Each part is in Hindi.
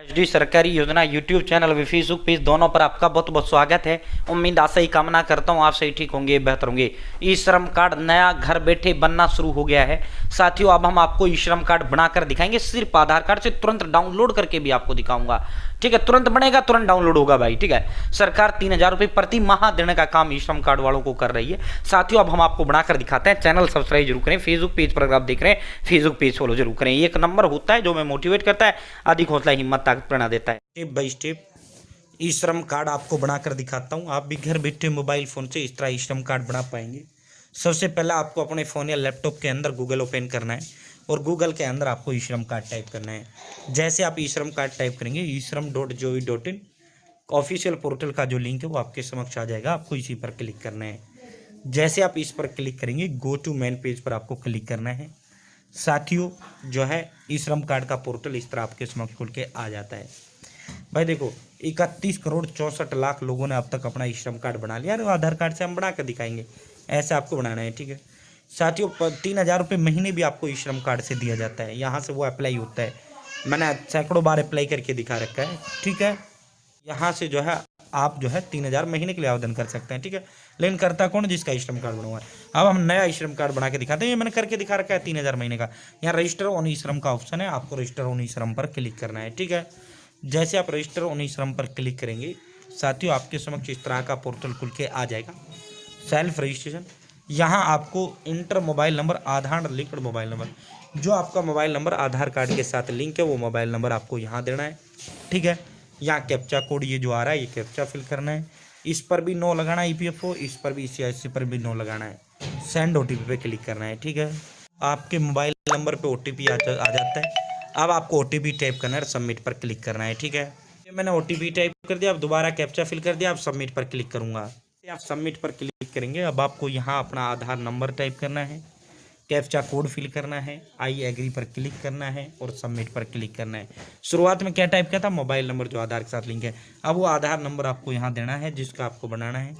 एचडी सरकारी योजना यूट्यूब चैनल व फेसबुक पेज दोनों पर आपका बहुत बहुत स्वागत है। उम्मीद आशा ही कामना करता हूँ आप सही ठीक होंगे, बेहतर होंगे। ई श्रम कार्ड नया घर बैठे बनना शुरू हो गया है साथियों। अब हम आपको ई श्रम कार्ड बनाकर दिखाएंगे, सिर्फ आधार कार्ड से तुरंत डाउनलोड करके भी आपको दिखाऊंगा। ठीक है, तुरंत बनेगा, तुरंत डाउनलोड होगा भाई। ठीक है, सरकार 3,000 रुपये प्रति माह देने का काम ई श्रम कार्ड वालों को कर रही है साथियों। अब हम आपको बनाकर दिखाते हैं। चैनल सब्सक्राइब जरूर करें, फेसबुक पेज पर अगर आप देख रहे हैं फेसबुक पेज फॉलो जरूर करें। एक नंबर होता है जो हमें मोटिवेट करता है, अधिक हौसला हिम्मत ताकत प्रेरणा देता है। Step by step E Shram card आपको बनाकर दिखाता हूँ। आप भी घर बैठे मोबाइल फोन से इस तरह ई श्रम कार्ड बना पाएंगे। सबसे पहले आपको अपने फ़ोन या लैपटॉप के अंदर गूगल ओपन करना है और गूगल के अंदर आपको ई श्रम कार्ड टाइप करना है। जैसे आप ई श्रम कार्ड टाइप करेंगे eShram.gov.in ऑफिशियल पोर्टल का जो लिंक है वो आपके समक्ष आ जाएगा। आपको इसी पर क्लिक करना है। जैसे आप इस पर क्लिक करेंगे गो टू मेन पेज पर आपको क्लिक करना है। साथियों जो है ई श्रम कार्ड का पोर्टल इस तरह आपके समक्ष खुल के आ जाता है। भाई देखो 31,64,00,000 लोगों ने अब तक अपना ई श्रम कार्ड बना लिया और आधार कार्ड से हम बना कर दिखाएंगे। ऐसे आपको बनाना है। ठीक है साथियों, 3,000 रुपये महीने भी आपको ई श्रम कार्ड से दिया जाता है। यहाँ से वो अप्लाई होता है। मैंने सैकड़ों बार अप्लाई करके दिखा रखा है। ठीक है, यहाँ से जो है आप जो है 3,000 महीने के लिए आवेदन कर सकते हैं। ठीक है, लेकिन करता कौन, जिसका ई श्रम कार्ड बना हुआ है। अब हम नया ई श्रम कार्ड बना के दिखाते हैं। ये मैंने करके दिखा रखा है 3,000 महीने का। यहाँ रजिस्टर ऑन ई श्रम का ऑप्शन है, आपको रजिस्टर ऑन ई श्रम पर क्लिक करना है। ठीक है, जैसे आप रजिस्टर ऑन ई श्रम पर क्लिक करेंगे साथियों आपके समक्ष इस तरह का पोर्टल खुल के आ जाएगा। सेल्फ रजिस्ट्रेशन, यहाँ आपको इंटर मोबाइल नंबर, आधार लिंक्ड मोबाइल नंबर, जो आपका मोबाइल नंबर आधार कार्ड के साथ लिंक है वो मोबाइल नंबर आपको यहाँ देना है। ठीक है, यहाँ कैप्चा कोड ये जो आ रहा है ये कैप्चा फिल करना है। इस पर भी नो लगाना है EPFO, इस पर भी CIC पर भी नो लगाना है। सेंड OTP पे क्लिक करना है। ठीक है, आपके मोबाइल नंबर पे OTP आ जाता है। अब आपको OTP टाइप करना है, सबमिट पर क्लिक करना है। ठीक है, मैंने OTP टाइप कर दिया। अब दोबारा कैप्चा फिल कर दिया। अब सबमिट पर क्लिक करूँगा। आप सबमिट पर क्लिक करेंगे। अब आपको यहाँ अपना आधार नंबर टाइप करना है, कैप्चा कोड फिल करना है, आई एग्री पर क्लिक करना है और सबमिट पर क्लिक करना है। शुरुआत में क्या टाइप किया था, मोबाइल नंबर जो आधार के साथ लिंक है। अब वो आधार नंबर आपको यहाँ देना है जिसका आपको बनाना है।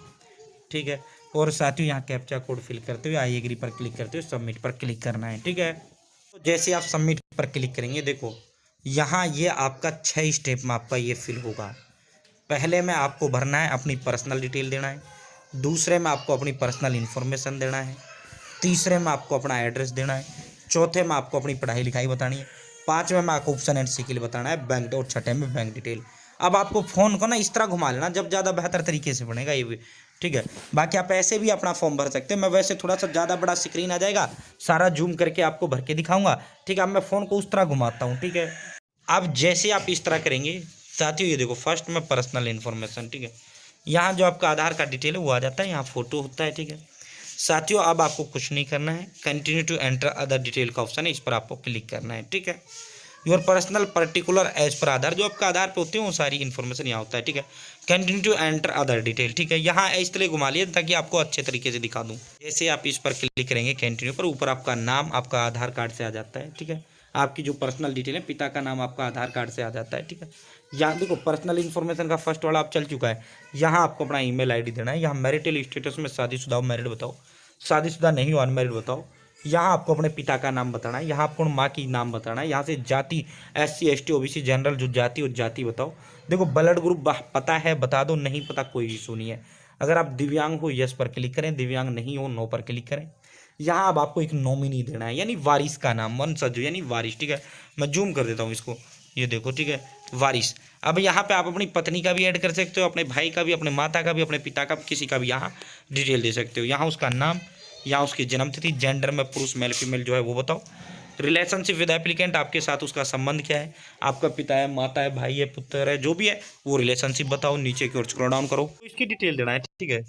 ठीक है, और साथियों यहाँ कैप्चा कोड फिल करते हुए आई एग्री पर क्लिक करते हुए सबमिट पर क्लिक करना है। ठीक है, तो जैसे आप सबमिट पर क्लिक करेंगे देखो यहाँ ये आपका 6 स्टेप में आपका ये फिल होगा। पहले में आपको भरना है, अपनी पर्सनल डिटेल देना है। दूसरे में आपको अपनी पर्सनल इन्फॉर्मेशन देना है। तीसरे में आपको अपना एड्रेस देना है। चौथे में आपको अपनी पढ़ाई लिखाई बतानी है। पाँचवें में आपको ऑप्शन एंड सिकिल बताना है बैंक, और छठे में बैंक डिटेल। अब आपको फ़ोन को ना इस तरह घुमा लेना जब ज़्यादा बेहतर तरीके से बनेगा ये भी। ठीक है, बाकी आप ऐसे भी अपना फॉर्म भर सकते हैं। मैं वैसे थोड़ा सा ज़्यादा बड़ा स्क्रीन आ जाएगा, सारा जूम करके आपको भर के दिखाऊंगा। ठीक है, अब मैं फ़ोन को उस तरह घुमाता हूँ। ठीक है, अब जैसे आप इस तरह करेंगे साथियों ये देखो फर्स्ट में पर्सनल इन्फॉर्मेशन। ठीक है, यहाँ जो आपका आधार कार्ड डिटेल है वो आ जाता है, यहाँ फ़ोटो होता है। ठीक है साथियों, अब आपको कुछ नहीं करना है। Continue to enter other detail का ऑप्शन है, इस पर आपको क्लिक करना है। ठीक है, your personal particular as per आधार, जो आपका आधार पे होते हैं वो सारी इन्फॉर्मेशन यहाँ होता है। ठीक है, continue to enter other detail. ठीक है, यहाँ इस तरह घुमा लिया ताकि आपको अच्छे तरीके से दिखा दूँ। जैसे आप इस पर क्लिक करेंगे कंटिन्यू पर, ऊपर आपका नाम आपका आधार कार्ड से आ जाता है। ठीक है, आपकी जो पर्सनल डिटेल है, पिता का नाम आपका आधार कार्ड से आ जाता है। ठीक है, यहाँ देखो पर्सनल इन्फॉर्मेशन का फर्स्ट वाला आप चल चुका है। यहाँ आपको अपना ईमेल आईडी देना है। यहाँ मैरिटल स्टेटस में शादीशुदा हो मैरिड बताओ, शादीशुदा नहीं हो अनमैरिड बताओ। यहाँ आपको अपने पिता का नाम बताना है। यहाँ आपको माँ की नाम बताना है। यहाँ से जाति SC ST OBC जनरल जो जाति, उस जाति बताओ। देखो ब्लड ग्रुप पता है बता दो, नहीं पता कोई इशू नहीं है। अगर आप दिव्यांग हो यस पर क्लिक करें, दिव्यांग नहीं हो नो पर क्लिक करें। यहाँ अब आपको एक नॉमिनी देना है, यानी वारिस का नाम, वंशज यानी वारिस। ठीक है, मैं जूम कर देता हूँ इसको, ये देखो। ठीक है, वारिस। अब यहाँ पे आप अपनी पत्नी का भी ऐड कर सकते हो, अपने भाई का भी, अपने माता का भी, अपने पिता का भी, किसी का भी यहाँ डिटेल दे सकते हो। यहाँ उसका नाम, यहाँ उसकी जन्म तिथि, जेंडर में पुरुष मेल फीमेल जो है वो बताओ। रिलेशनशिप विद एप्लीकेंट, आपके साथ उसका संबंध क्या है, आपका पिता है, माता है, भाई है, पुत्र है, जो भी है वो रिलेशनशिप बताओ। नीचे की ओर स्क्रॉल डाउन करो, तो इसकी डिटेल देना है। ठीक है,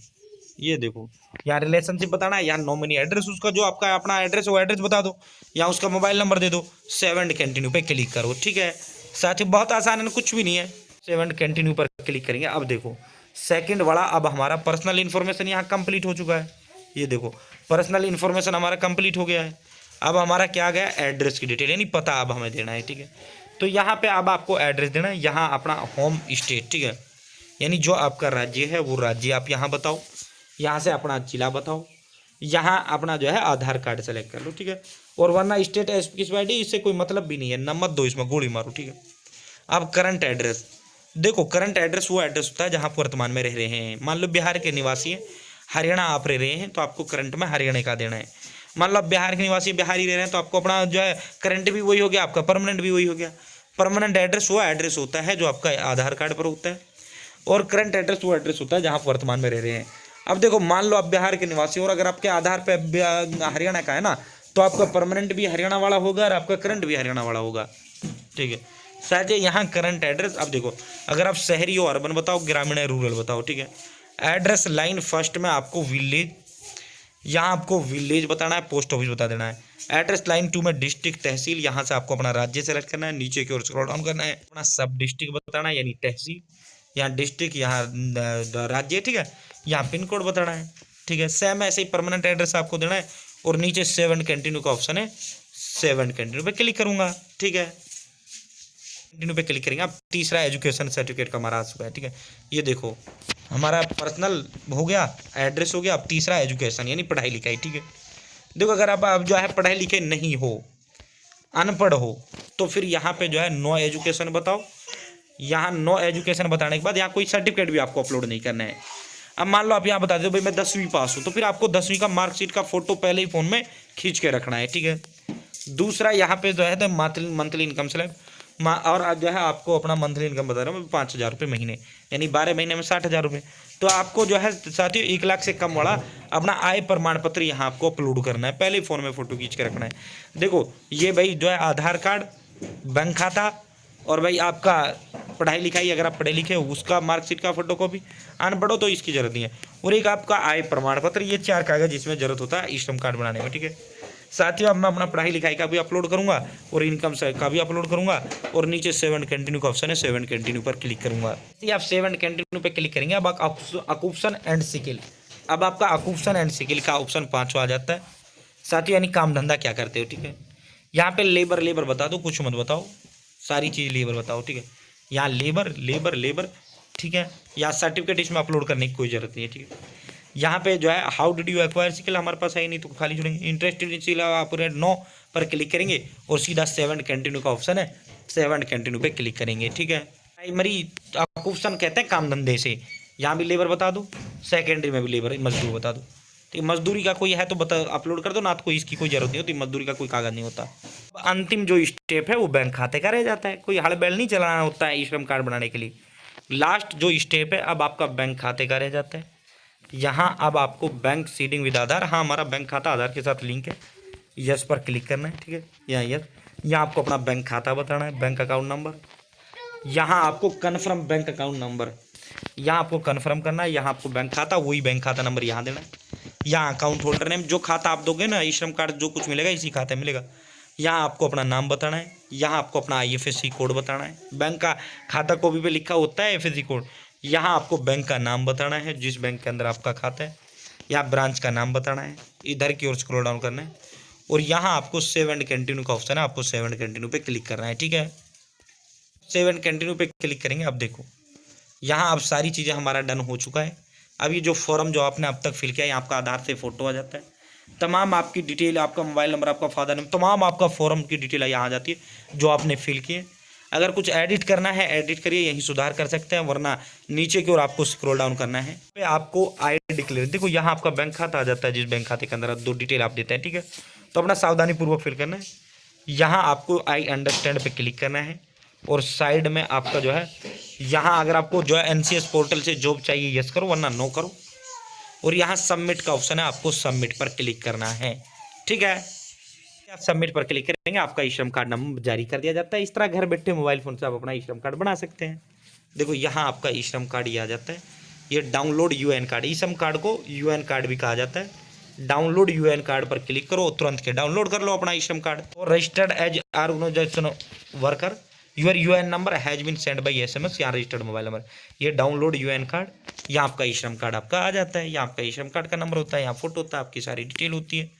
ये देखो यहाँ रिलेशनशिप बताना है। यहाँ नॉमिनी एड्रेस, उसका जो आपका अपना एड्रेस वो एड्रेस बता दो। यहाँ उसका मोबाइल नंबर दे दो। सेव एंड कंटिन्यू पे क्लिक करो। ठीक है साथियों, बहुत आसान है, कुछ भी नहीं है। सेव एंड कंटिन्यू पर क्लिक करेंगे। अब देखो सेकंड वाला, अब हमारा पर्सनल इन्फॉर्मेशन यहाँ कंप्लीट हो चुका है। ये देखो पर्सनल इन्फॉर्मेशन हमारा कंप्लीट हो गया है। अब हमारा क्या आ गया, एड्रेस की डिटेल, यानी पता अब हमें देना है। ठीक है, तो यहाँ पे अब आपको एड्रेस देना है। यहाँ अपना होम स्टेट, ठीक है, यानी जो आपका राज्य है वो राज्य आप यहाँ बताओ। यहाँ से अपना जिला बताओ। यहाँ अपना जो है आधार कार्ड सेलेक्ट कर लो। ठीक है, और वरना स्टेट स्पेसिफाइड इससे कोई मतलब भी नहीं है, न मत दो इसमें, गोली मारो। ठीक है, अब करंट एड्रेस, देखो करंट एड्रेस वो एड्रेस होता है जहाँ आप वर्तमान में रह रहे हैं। मान लो बिहार के निवासी हैं, हरियाणा आप रह रहे हैं, तो आपको करंट में हरियाणा का देना है। मान लो आप बिहार के निवासी बिहार ही रह रहे हैं, तो आपको अपना जो है करंट भी वही हो गया, आपका परमानेंट भी वही हो गया। परमानेंट एड्रेस वो एड्रेस होता है जो आपका आधार कार्ड पर होता है, और करंट एड्रेस वो एड्रेस होता है जहाँ आप वर्तमान में रह रहे हैं। अब देखो मान लो आप बिहार के निवासी और अगर आपके आधार पे हरियाणा का है ना, तो आपका परमानेंट भी हरियाणा वाला होगा और आपका करंट भी हरियाणा वाला होगा। ठीक है, शायद यहाँ करंट एड्रेस, अब देखो अगर आप शहरी हो अर्बन बताओ, ग्रामीण है रूरल बताओ। ठीक है, एड्रेस लाइन फर्स्ट में आपको विलेज, यहाँ आपको विलेज बताना है, पोस्ट ऑफिस बता देना है। एड्रेस लाइन 2 में डिस्ट्रिक्ट तहसील, यहाँ से आपको अपना राज्य सेलेक्ट करना है, नीचे की ओर स्क्रॉल डाउन करना है, अपना सब डिस्ट्रिक्ट बताना है यानी तहसील, यहाँ डिस्ट्रिक्ट, यहाँ राज्य। ठीक है, यहाँ पिन कोड बताना है। ठीक है, सेम ऐसे ही परमानेंट एड्रेस आपको देना है, और नीचे सेव एंड कंटिन्यू का ऑप्शन है, सेव एंड कंटिन्यू पे क्लिक करूंगा। ठीक है, कंटिन्यू पे क्लिक करेंगे। अब तीसरा एजुकेशन सर्टिफिकेट का हमारा आ चुका है। ठीक है, ये देखो हमारा पर्सनल हो गया, एड्रेस हो गया। अब तीसरा एजुकेशन यानी पढ़ाई लिखाई। ठीक है, देखो अगर आप जो है पढ़ाई लिखे नहीं हो, अनपढ़ हो, तो फिर यहाँ पे जो है नो एजुकेशन बताओ। यहाँ नो एजुकेशन बताने के बाद यहाँ कोई सर्टिफिकेट भी आपको अपलोड नहीं करना है। अब मान लो आप यहाँ बता दो भाई मैं 10वीं पास हूँ, तो फिर आपको 10वीं का मार्कशीट का फोटो पहले ही फ़ोन में खींच के रखना है। ठीक है, दूसरा यहाँ पे जो है तो मंथली इनकम स्लैब, और जो है आपको अपना मंथली इनकम बता रहा हूँ 5,000 रुपये महीने, यानी 12 महीने में 60,000 रुपये। तो आपको जो है साथियों 1 लाख से कम वाला अपना आय प्रमाण पत्र यहाँ आपको अपलोड करना है, पहले ही फ़ोन में फ़ोटो खींच के रखना है। देखो ये भाई जो है आधार कार्ड, बैंक खाता, और भाई आपका पढ़ाई लिखाई, अगर आप पढ़े लिखे हो उसका मार्कशीट का फोटोकॉपी, अनपढ़ो तो इसकी जरूरत नहीं है, और एक आपका आय प्रमाण पत्र। ये 4 कागज इसमें जरूरत होता है ई श्रम कार्ड बनाने में। ठीक है, साथियों अब मैं अपना पढ़ाई लिखाई का भी अपलोड करूंगा और इनकम का भी अपलोड करूंगा, और नीचे सेव एंड कंटिन्यू का ऑप्शन है, सेव एंड कंटिन्यू पर क्लिक करूंगा। आप सेव एंड कंटिन्यू पे क्लिक करेंगे। अब ऑक्यूपेशन एंड स्किल, अब आपका ऑक्यूपेशन एंड स्किल का ऑप्शन 5वां आ जाता है। साथियों यानी काम धंधा क्या करते हो। ठीक है, यहाँ पे लेबर बता दो, कुछ मत बताओ, सारी चीज़ लेबर बताओ। ठीक है, यहाँ लेबर। ठीक है, यहाँ सर्टिफिकेट इसमें अपलोड करने की कोई जरूरत नहीं है। ठीक है, यहाँ पे जो है how did you acquire skill हमारे पास है नहीं, तो खाली छोड़ेंगे। Interested in skill operate no पर क्लिक करेंगे, और सीधा सेव एंड कंटिन्यू का ऑप्शन है, सेव एंड कंटिन्यू पे क्लिक करेंगे। ठीक है, प्राइमरी ऑक्यूपेशन कहते हैं काम धंधे से, यहाँ भी लेबर बता दो, सेकेंडरी में भी लेबर मजदूर बता दो। ठीक, मजदूरी का कोई है तो बता अपलोड कर दो, ना तो कोई इसकी कोई जरूरत नहीं होती, मजदूरी का कोई कागज नहीं होता। अंतिम जो स्टेप है वो बैंक खाते का रह जाता है, कोई हड़बैल नहीं चलाना होता है ई श्रम कार्ड बनाने के लिए। लास्ट जो स्टेप है अब आपका बैंक खाते का रह जाता है। यहाँ अब आपको बैंक सीडिंग विद आधार, हाँ हमारा बैंक खाता आधार के साथ लिंक है, यस पर क्लिक करना है। ठीक है, यहाँ यस, यहाँ आपको अपना बैंक खाता बताना है, बैंक अकाउंट नंबर, यहाँ आपको कन्फर्म बैंक अकाउंट नंबर, यहाँ आपको कन्फर्म करना है, यहाँ आपको बैंक खाता वही बैंक खाता नंबर यहाँ देना है, यहाँ अकाउंट होल्डर नेम, जो खाता आप दोगे ना ई श्रम कार्ड जो कुछ मिलेगा इसी खाते में मिलेगा। यहाँ आपको अपना नाम बताना है, यहाँ आपको अपना IFSC कोड बताना है, बैंक का खाता कॉपी पे लिखा होता है IFSC कोड। यहाँ आपको बैंक का नाम बताना है जिस बैंक के अंदर आपका खाता है, यहाँ ब्रांच का नाम बताना है, इधर की ओर स्क्रॉल डाउन करना है, और यहाँ आपको सेव एंड कंटिन्यू का ऑप्शन है, आपको सेव एंड कंटिन्यू पे क्लिक करना है। ठीक है, सेव एंड कंटिन्यू पे क्लिक करेंगे। अब देखो यहाँ अब सारी चीज़ें हमारा डन हो चुका है। अब ये जो फॉर्म जो आपने अब तक फिल किया है, यहाँ आपका आधार से फोटो आ जाता है, तमाम आपकी डिटेल, आपका मोबाइल नंबर, आपका फादर नेम, तमाम आपका फॉर्म की डिटेल यहाँ आ जाती है जो आपने फिल किए। अगर कुछ एडिट करना है एडिट करिए, यहीं सुधार कर सकते हैं, वरना नीचे की ओर आपको स्क्रॉल डाउन करना है। आपको आई डिक्लेयर, देखो यहाँ आपका बैंक खाता आ जाता है, जिस बैंक खाते के अंदर 2 डिटेल आप देते हैं। ठीक है, तो अपना सावधानी पूर्वक फिल करना है। यहाँ आपको आई अंडरस्टैंड पे क्लिक करना है, और साइड में आपका जो है यहाँ अगर आपको जो है NCS पोर्टल से जॉब चाहिए यस करो, वरना नो करो, और यहाँ सबमिट का ऑप्शन है, आपको सबमिट पर क्लिक करना है। ठीक है, आप सबमिट पर क्लिक करेंगे, आपका ई श्रम कार्ड नंबर जारी कर दिया जाता है। इस तरह घर बैठे मोबाइल फोन से आप अपना ई श्रम कार्ड बना सकते हैं। देखो यहाँ आपका ई श्रम कार्ड ये आ जाता है, ये डाउनलोड UN कार्ड, ई श्रम कार्ड को UN कार्ड भी कहा जाता है। डाउनलोड UN कार्ड पर क्लिक करो, तुरंत के डाउनलोड कर लो अपना ई श्रम कार्ड। और registered as organisation worker, your UN number has been sent by SMS, यहाँ रजिस्टर्ड मोबाइल नंबर, ये डाउनलोड UN कार्ड, यहाँ आपका ई श्रम कार्ड आपका आ जाता है। यहाँ आपका ई श्रम कार्ड का नंबर होता है, यहाँ फोटो होता है, आपकी सारी डिटेल होती है।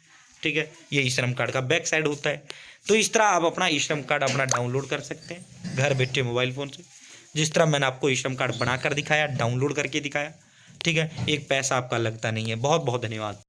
ठीक है, ये ई श्रम कार्ड का बैक साइड होता है। तो इस तरह आप अपना ई श्रम कार्ड अपना डाउनलोड कर सकते हैं घर बैठे मोबाइल फ़ोन से, जिस तरह मैंने आपको ई श्रम कार्ड बनाकर दिखाया, डाउनलोड करके दिखाया। ठीक है, एक पैसा आपका लगता नहीं है। बहुत बहुत धन्यवाद।